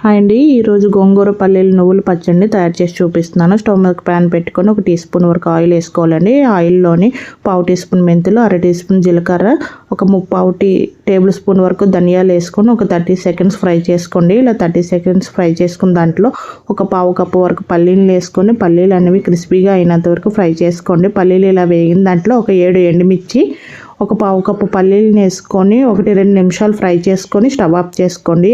Hi అండి, ఈరోజు గోంగూర పల్లీలు నువ్వుల పచ్చడిని తయారు చేసి చూపిస్తున్నాను. స్టవ్ మీద ప్యాన్ పెట్టుకొని 1 టీ స్పూన్ వరకు ఆయిల్ వేసుకోవాలండి. ఆయిల్లోని 1/2 టీ స్పూన్ మెంతులు, 1/2 టీ స్పూన్ జీలకర్ర, ఒక 3/4 టేబుల్ స్పూన్ వరకు ధనియాలు వేసుకొని ఒక 30 సెకండ్స్ ఫ్రై చేసుకోండి. ఇలా 30 సెకండ్స్ ఫ్రై చేసుకున్న దాంట్లో ఒక 1/2 కప్పు వరకు పల్లీలు వేసుకొని పల్లీలు అనేవి క్రిస్పీగా అయినంత వరకు ఫ్రై చేసుకోండి. పల్లీలు ఇలా వేగిన దాంట్లో ఒక 7 ఎండుమిర్చి, ఒక 1/2 కప్పు పల్లీలను వేసుకొని 1-2 నిమిషాలు ఫ్రై చేసుకొని స్టవ్ ఆఫ్ చేసుకోండి.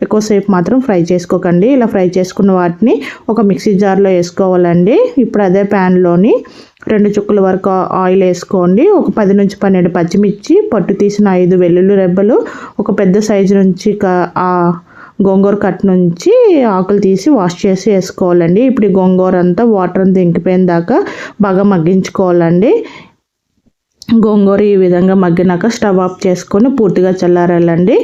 ఎక్కువసేపు మాత్రం ఫ్రై చేసుకోకండి. ఇలా ఫ్రై చేసుకున్న వాటిని ఒక మిక్సీ జార్లో వేసుకోవాలండి. ఇప్పుడు అదే ప్యాన్లోని 2 చుక్కల వరకు ఆయిల్ వేసుకోండి. ఒక 10 నుంచి 12 పచ్చిమిర్చి, పొట్టు తీసిన 5 వెల్లుల్లి రెబ్బలు, ఒక పెద్ద సైజు నుంచి గోంగూర కట్ నుంచి ఆకులు తీసి వాష్ చేసి వేసుకోవాలండి. ఇప్పుడు ఈ గోంగూర అంతా వాటర్ అంతా ఇంకిపోయిన దాకా బాగా మగ్గించుకోవాలండి. గోంగూర ఈ విధంగా మగ్గినాక స్టవ్ ఆఫ్ చేసుకొని పూర్తిగా చల్లారాలండి.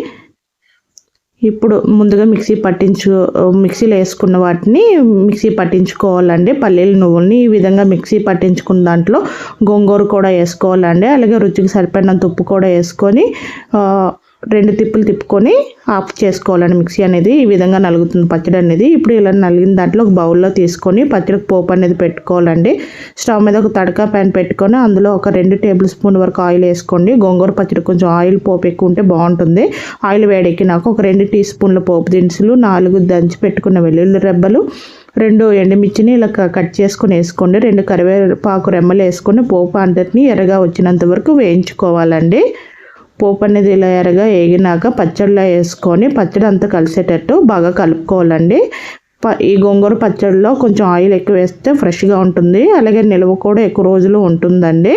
ఇప్పుడు ముందుగా మిక్సీలో వేసుకున్న వాటిని మిక్సీ పట్టించుకోవాలండి. పల్లీలు నువ్వుల్ని ఈ విధంగా మిక్సీ పట్టించుకున్న దాంట్లో గోంగూర కూడా వేసుకోవాలండి. అలాగే రుచికి సరిపడినంత ఉప్పు కూడా వేసుకొని 2 తిప్పులు తిప్పుకొని ఆఫ్ చేసుకోవాలండి. మిక్సీ అనేది ఈ విధంగా నలుగుతుంది పచ్చడి అనేది. ఇప్పుడు ఇలా నలిగిన దాంట్లో ఒక బౌల్లో తీసుకొని పచ్చడికి పోపు అనేది పెట్టుకోవాలండి. స్టవ్ మీద ఒక తడకా ప్యాన్ పెట్టుకొని అందులో ఒక 2 టేబుల్ స్పూన్ వరకు ఆయిల్ వేసుకోండి. గోంగూర పచ్చడి కొంచెం ఆయిల్ పోపు ఎక్కువ ఉంటే బాగుంటుంది. ఆయిల్ వేడెక్కినాక ఒక 2 టీ స్పూన్ల పోపు దినుసులు, 4 దంచి పెట్టుకున్న వెల్లుల్లి రెబ్బలు, 2 ఎండుమిర్చిని ఇలా కట్ చేసుకొని వేసుకోండి. 2 కరివేపాకు రెమ్మలు వేసుకొని పోపు అంతటిని ఎర్రగా వచ్చినంత వరకు వేయించుకోవాలండి. పోపు అనేది ఇలా ఎర్రగా వేగినాక పచ్చడిలో వేసుకొని పచ్చడి అంతా కలిసేటట్టు బాగా కలుపుకోవాలండి. ఈ గోంగూర పచ్చడిలో కొంచెం ఆయిల్ ఎక్కువ వేస్తే ఫ్రెష్గా ఉంటుంది. అలాగే నిల్వ కూడా ఎక్కువ రోజులు ఉంటుందండి.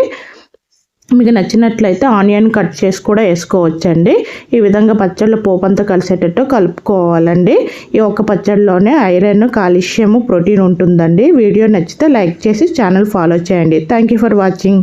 మీకు నచ్చినట్లయితే ఆనియన్ కట్ చేసి కూడా వేసుకోవచ్చండి. ఈ విధంగా పచ్చడిలో పోపు అంతా కలిసేటట్టు కలుపుకోవాలండి. ఈ ఒక్క పచ్చడిలోనే ఐరన్, కాల్షియం, ప్రోటీన్ ఉంటుందండి. వీడియో నచ్చితే లైక్ చేసి ఛానల్ ఫాలో చేయండి. Thank you for watching.